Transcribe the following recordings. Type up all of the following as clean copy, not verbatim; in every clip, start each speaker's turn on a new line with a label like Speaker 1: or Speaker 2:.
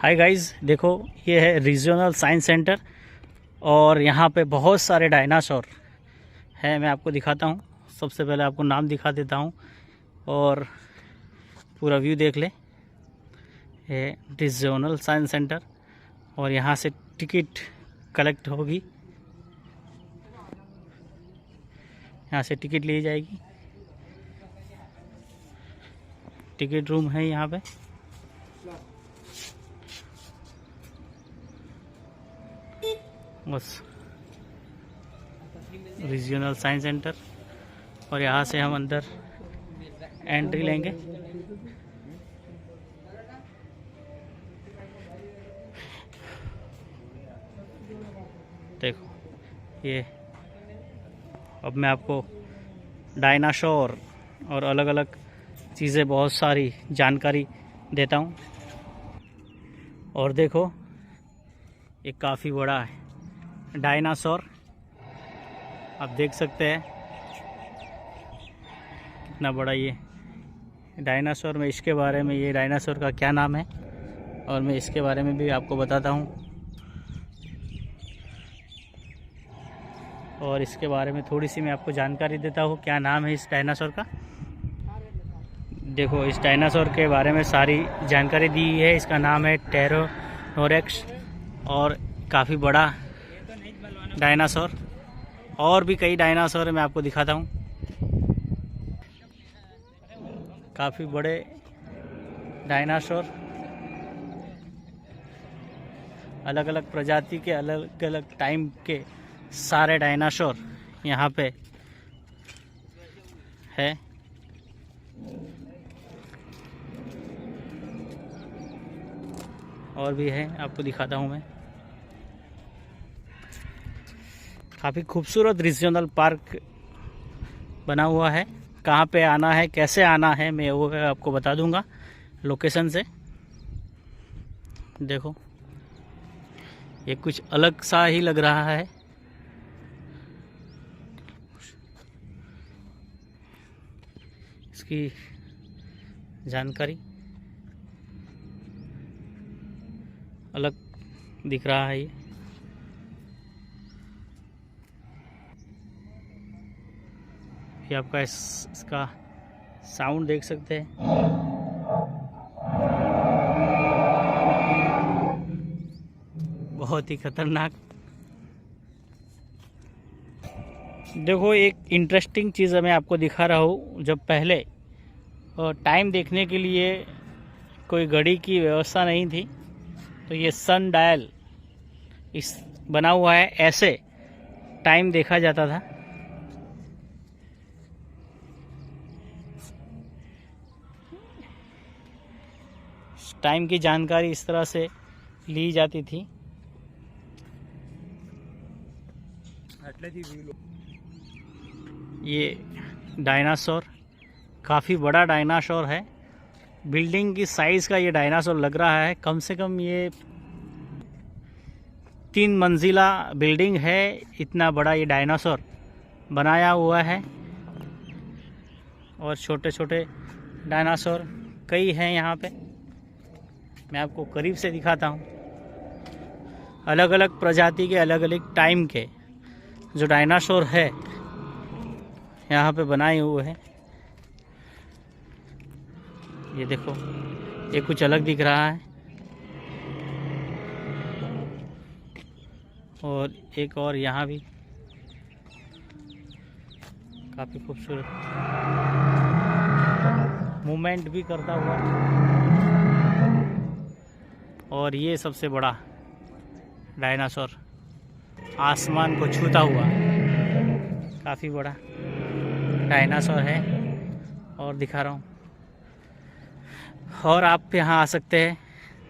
Speaker 1: Hi guys, देखो ये है रीजनल साइंस सेंटर और यहाँ पे बहुत सारे डायनासोर हैं। मैं आपको दिखाता हूँ। सबसे पहले आपको नाम दिखा देता हूँ और पूरा व्यू देख ले। ये रीजनल साइंस सेंटर और यहाँ से टिकट कलेक्ट होगी, यहाँ से टिकट ली जाएगी। टिकट रूम है यहाँ पे। बस रीजनल साइंस सेंटर और यहाँ से हम अंदर एंट्री लेंगे। देखो ये अब मैं आपको डायनासोर और अलग अलग चीज़ें बहुत सारी जानकारी देता हूँ। और देखो ये काफ़ी बड़ा है डायनासोर, आप देख सकते हैं कितना बड़ा ये डायनासोर। मैं इसके बारे में, ये डायनासोर का क्या नाम है और मैं इसके बारे में भी आपको बताता हूँ और इसके बारे में थोड़ी सी मैं आपको जानकारी देता हूँ क्या नाम है इस डायनासोर का। देखो इस डायनासोर के बारे में सारी जानकारी दी है। इसका नाम है टेरोनोरेक्स और काफ़ी बड़ा डायनासोर। और भी कई डायनासोर मैं आपको दिखाता हूँ। काफ़ी बड़े डायनासोर, अलग अलग प्रजाति के, अलग अलग टाइम के सारे डायनासोर यहाँ पे है। और भी है, आपको दिखाता हूँ मैं। काफ़ी खूबसूरत रीजनल पार्क बना हुआ है। कहाँ पे आना है, कैसे आना है, मैं वो आपको बता दूंगा लोकेशन से। देखो ये कुछ अलग सा ही लग रहा है। इसकी जानकारी अलग दिख रहा है। ये आपका इसका साउंड देख सकते हैं। बहुत ही खतरनाक। देखो एक इंटरेस्टिंग चीज़ मैं आपको दिखा रहा हूँ। जब पहले टाइम देखने के लिए कोई घड़ी की व्यवस्था नहीं थी तो ये सन डायल इस बना हुआ है, ऐसे टाइम देखा जाता था। टाइम की जानकारी इस तरह से ली जाती थी। ये डायनासोर काफ़ी बड़ा डायनासोर है। बिल्डिंग की साइज़ का ये डायनासोर लग रहा है। कम से कम ये 3 मंजिला बिल्डिंग है। इतना बड़ा ये डायनासोर बनाया हुआ है। और छोटे छोटे डायनासोर कई हैं यहाँ पे। मैं आपको करीब से दिखाता हूँ। अलग अलग प्रजाति के, अलग अलग टाइम के जो डायनासोर है यहाँ पे बनाए हुए हैं। ये देखो ये कुछ अलग दिख रहा है। और एक और यहाँ भी काफ़ी खूबसूरत मूवमेंट भी करता हुआ। और ये सबसे बड़ा डायनासोर आसमान को छूता हुआ काफ़ी बड़ा डायनासोर है। और दिखा रहा हूँ। और आप यहाँ आ सकते हैं।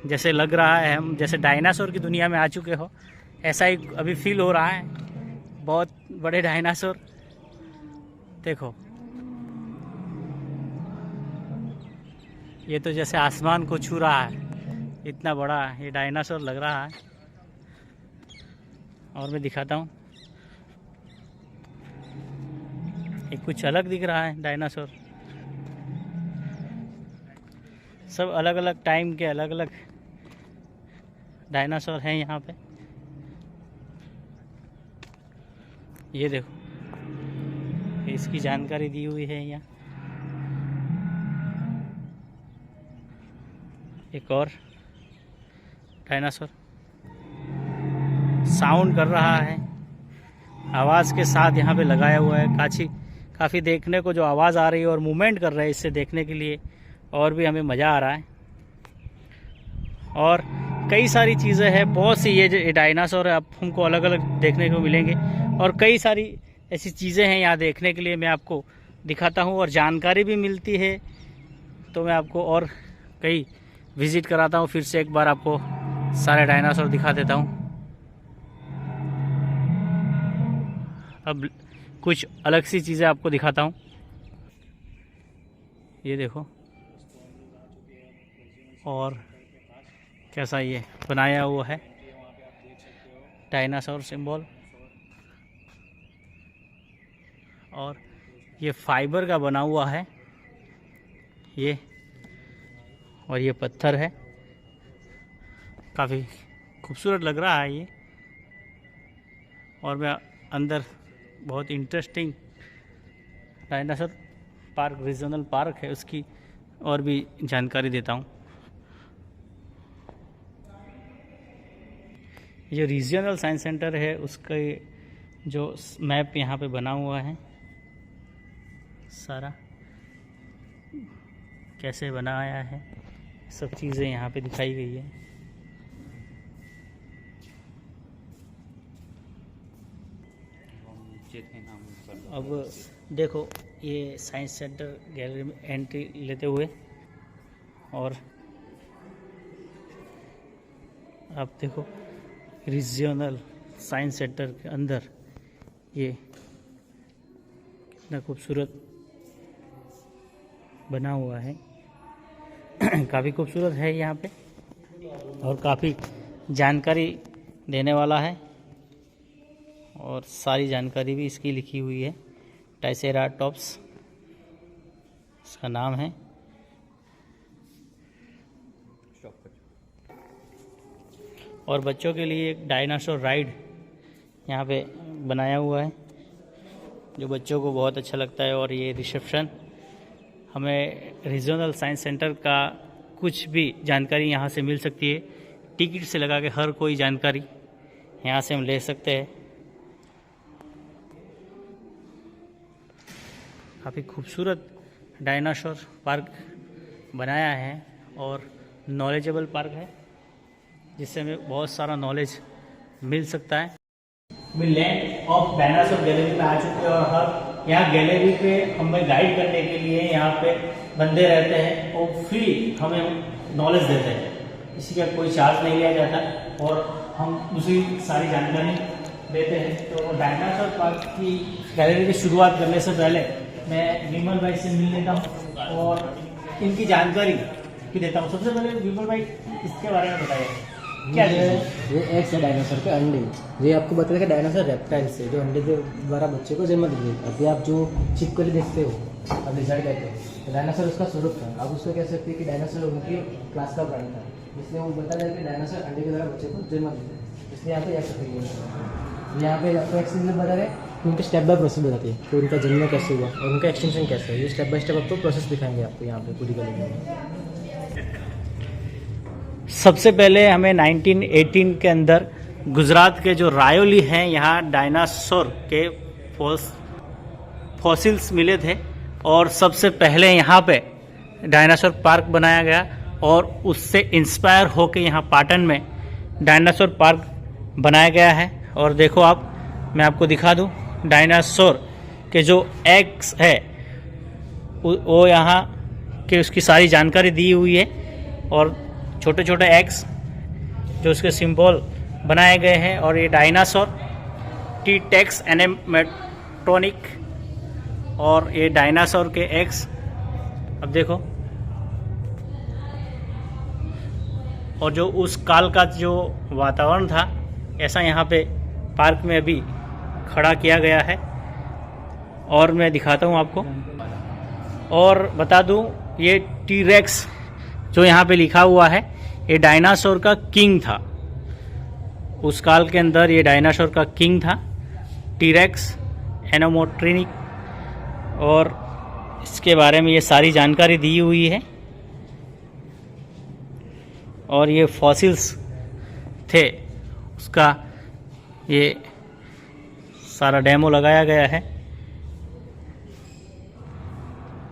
Speaker 1: जैसे लग रहा है हम जैसे डायनासोर की दुनिया में आ चुके हो, ऐसा ही अभी फील हो रहा है। बहुत बड़े डायनासोर देखो, ये तो जैसे आसमान को छू रहा है, इतना बड़ा ये डायनासोर लग रहा है। और मैं दिखाता हूँ, ये कुछ अलग दिख रहा है डायनासोर। सब अलग अलग टाइम के, अलग अलग डायनासोर हैं यहाँ पे। ये देखो, इसकी जानकारी दी हुई है यहाँ। एक और डायनासोर साउंड कर रहा है, आवाज़ के साथ यहाँ पे लगाया हुआ है। काफ़ी देखने को जो आवाज़ आ रही है और मूवमेंट कर रहा है, इससे देखने के लिए और भी हमें मज़ा आ रहा है। और कई सारी चीज़ें हैं, बहुत सी ये डायनासोर है, अब हमको अलग अलग देखने को मिलेंगे। और कई सारी ऐसी चीज़ें हैं यहाँ देखने के लिए, मैं आपको दिखाता हूँ और जानकारी भी मिलती है। तो मैं आपको और कई विज़िट कराता हूँ। फिर से एक बार आपको सारे डायनासोर दिखा देता हूँ। अब कुछ अलग सी चीज़ें आपको दिखाता हूँ। ये देखो, और कैसा ये बनाया हुआ है डायनासोर सिंबल। और ये फाइबर का बना हुआ है ये, और ये पत्थर है, काफ़ी खूबसूरत लग रहा है ये। और मैं अंदर बहुत interesting dinosaur park, regional park है, उसकी और भी जानकारी देता हूँ। ये जो रीजनल साइंस सेंटर है, उसका जो मैप यहाँ पे बना हुआ है, सारा कैसे बनाया है, सब चीज़ें यहाँ पे दिखाई गई है। अब देखो, ये साइंस सेंटर गैलरी में एंट्री लेते हुए, और आप देखो रीजनल साइंस सेंटर के अंदर ये कितना खूबसूरत बना हुआ है। काफ़ी खूबसूरत है यहाँ पे, और काफ़ी जानकारी देने वाला है, और सारी जानकारी भी इसकी लिखी हुई है। ट्राइसेराटॉप्स इसका नाम है। और बच्चों के लिए एक डायनासोर राइड यहाँ पे बनाया हुआ है, जो बच्चों को बहुत अच्छा लगता है। और ये रिसेप्शन, हमें रीजनल साइंस सेंटर का कुछ भी जानकारी यहाँ से मिल सकती है। टिकट से लगा के हर कोई जानकारी यहाँ से हम ले सकते हैं। काफ़ी खूबसूरत डायनासोर पार्क बनाया है, और नॉलेजेबल पार्क है, जिससे हमें बहुत सारा नॉलेज मिल सकता है। लैंड ऑफ डायनासोर गैलरी में आ चुके हैं, और हर यहाँ गैलरी पे हमें गाइड करने के लिए यहाँ पे बंदे रहते हैं, और फ्री हमें नॉलेज देते हैं। इसी का कोई चार्ज नहीं लिया जाता, और हम दूसरी सारी जानकारी देते हैं। तो डायनासोर पार्क की गैलरी की शुरुआत करने से पहले मैं विमल भाई से मिल लेता हूँ और इनकी जानकारी भी देता हूँ। सबसे पहले विमल भाई, इसके बारे में बताइए क्या है।
Speaker 2: ये एग्स है डायनासोर के, अंडे। ये आपको बताया कि डायनासोर रेप्टाइल से जो अंडे के द्वारा बच्चे को जन्म देते हैं। अभी आप जो छिपकली देखते हो, अब लिजर्ड कहते हैं, तो डायनासोर उसका स्वरूप था। अब उसको कह सकते हैं कि डायनासोर उनकी क्लास का प्राणी था, इसलिए वो बताया जाए कि डायनासोर अंडे के द्वारा बच्चे को जन्म देते हैं। इसलिए यहाँ पे एक्स है, यहाँ पे आपको एक्स बता रहे कि उनके स्टेप बाय प्रोसेस बताती है कि उनका जन्म कैसे हुआ और उनका एक्सटेंशन कैसे है। ये स्टेप बाय स्टेप आपको प्रोसेस दिखाएंगे आपको यहाँ पे पूरी गली में।
Speaker 1: सबसे पहले हमें 1918 के अंदर गुजरात के जो रायोली हैं, यहाँ डायनासोर के फॉसिल्स मिले थे, और सबसे पहले यहाँ पे डायनासोर पार्क बनाया गया, और उससे इंस्पायर होकर यहाँ पाटन में डायनासोर पार्क बनाया गया है। और देखो आप, मैं आपको दिखा दूँ, डायनासोर के जो एग्स है वो यहाँ के उसकी सारी जानकारी दी हुई है, और छोटे छोटे एग्स जो उसके सिंबल बनाए गए हैं। और ये डायनासोर टी-टेक्स एनेमेट्रॉनिक, और ये डायनासोर के एग्स अब देखो। और जो उस काल का जो वातावरण था, ऐसा यहाँ पे पार्क में अभी खड़ा किया गया है, और मैं दिखाता हूँ आपको। और बता दूँ, ये टी-रेक्स जो यहाँ पे लिखा हुआ है, ये डायनासोर का किंग था। उस काल के अंदर ये डायनासोर का किंग था, टीरेक्स एनोमोट्रिनिक, और इसके बारे में ये सारी जानकारी दी हुई है। और ये फॉसिल्स थे, उसका ये सारा डेमो लगाया गया है।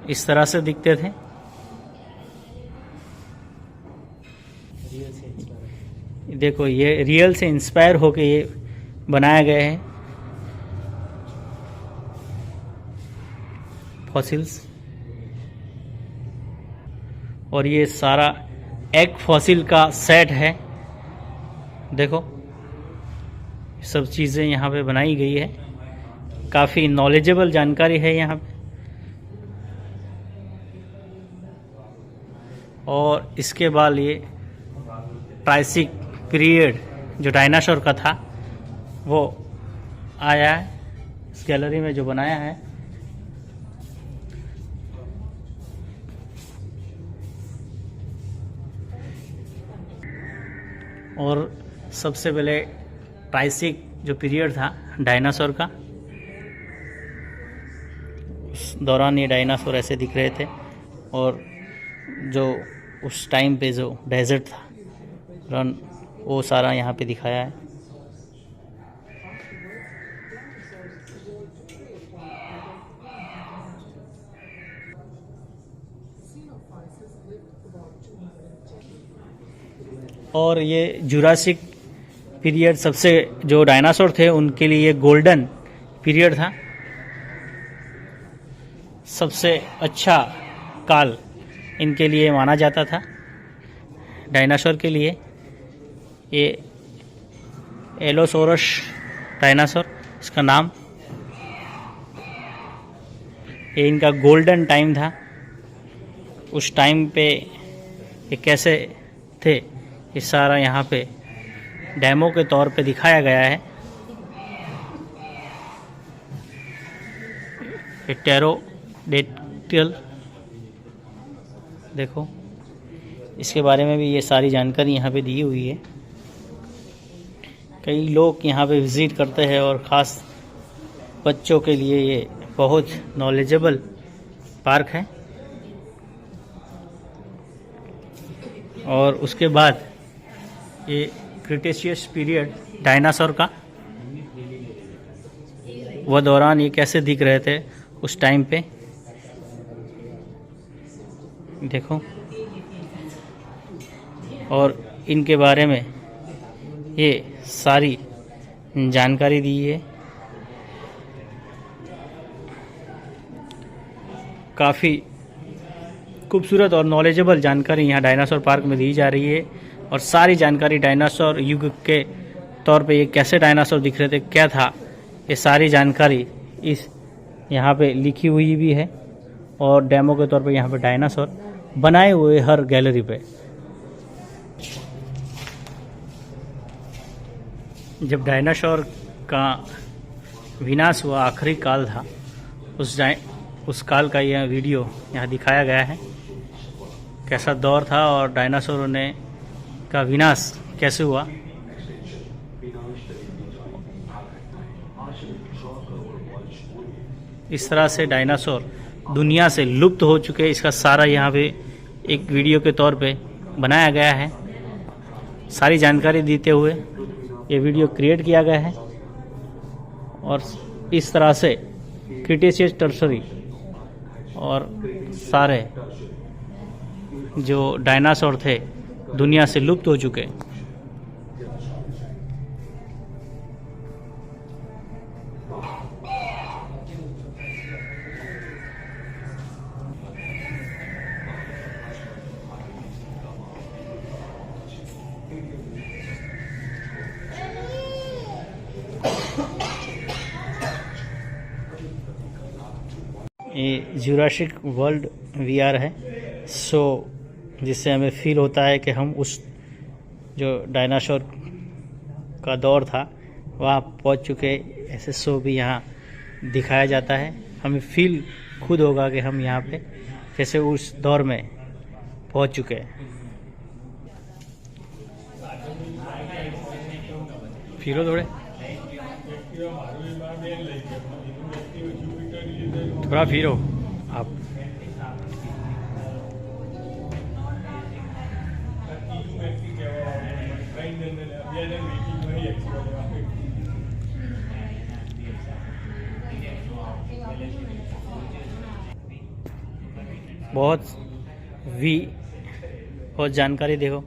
Speaker 1: इस तरह से दिखते थे। देखो ये रियल से इंस्पायर होके ये बनाया गया है फॉसिल्स। और ये सारा एग फॉसिल का सेट है। देखो सब चीज़ें यहाँ पे बनाई गई है। काफ़ी नॉलेजेबल जानकारी है यहाँ पे। और इसके बाद ये ट्राइसिक पीरियड जो डायनासोर का था वो आया है इस गैलरी में जो बनाया है। और सबसे पहले ट्राइसिक जो पीरियड था डायनासोर का, उस दौरान ये डायनासोर ऐसे दिख रहे थे। और जो उस टाइम पे जो डेजर्ट था रन, वो सारा यहाँ पे दिखाया है। और ये जुरासिक पीरियड सबसे जो डायनासोर थे उनके लिए गोल्डन पीरियड था। सबसे अच्छा काल इनके लिए माना जाता था डायनासोर के लिए। ये एलोसोरस डायनासोर इसका नाम, ये इनका गोल्डन टाइम था। उस टाइम पे ये कैसे थे ये सारा यहाँ पे डेमो के तौर पे दिखाया गया है। ये टेरोडेक्टिल, देखो इसके बारे में भी ये सारी जानकारी यहाँ पे दी हुई है। कई लोग यहाँ पे विज़िट करते हैं और ख़ास बच्चों के लिए ये बहुत नॉलेजेबल पार्क है। और उसके बाद ये क्रिटेशियस पीरियड डायनासोर का, वह दौरान ये कैसे दिख रहे थे उस टाइम पे, देखो। और इनके बारे में ये सारी जानकारी दी है। काफ़ी खूबसूरत और नॉलेजेबल जानकारी यहाँ डायनासोर पार्क में दी जा रही है। और सारी जानकारी डायनासोर युग के तौर पे ये कैसे डायनासोर दिख रहे थे, क्या था, ये सारी जानकारी इस यहाँ पे लिखी हुई भी है। और डेमो के तौर पे यहाँ पे डायनासोर बनाए हुए हर गैलरी पे। जब डायनासोर का विनाश हुआ, आखिरी काल था, उस काल का यह वीडियो यहाँ दिखाया गया है। कैसा दौर था और डायनासोरों ने का विनाश कैसे हुआ। इस तरह से डायनासोर दुनिया से लुप्त हो चुके, इसका सारा यहाँ पे एक वीडियो के तौर पे बनाया गया है। सारी जानकारी देते हुए ये वीडियो क्रिएट किया गया है। और इस तरह से क्रिटेशियस टर्सरी और सारे जो डायनासोर थे दुनिया से लुप्त हो चुके। ये जुरासिक वर्ल्ड वीआर है, सो जिससे हमें फील होता है कि हम उस जो डायनासोर का दौर था वहाँ पहुँच चुके। ऐसे शो भी यहाँ दिखाया जाता है। हमें फील खुद होगा कि हम यहाँ पे कैसे उस दौर में पहुँच चुके हैं। फिरो थोड़े, थोड़ा फिरो आप। बहुत बहुत जानकारी देखो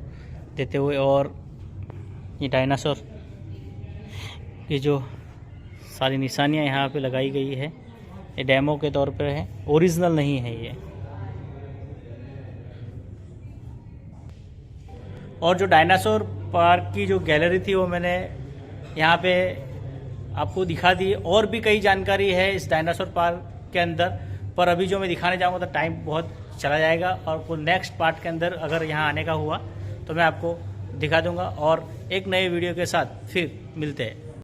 Speaker 1: देते हुए, और ये डायनासोर की जो सारी निशानियां यहाँ पे लगाई गई है, ये डेमो के तौर पे है, ओरिजिनल नहीं है ये। और जो डायनासोर पार्क की जो गैलरी थी वो मैंने यहाँ पे आपको दिखा दी। और भी कई जानकारी है इस डायनासोर पार्क के अंदर, पर अभी जो मैं दिखाने जाऊँगा तो टाइम बहुत चला जाएगा, और को नेक्स्ट पार्ट के अंदर अगर यहाँ आने का हुआ तो मैं आपको दिखा दूंगा, और एक नए वीडियो के साथ फिर मिलते हैं।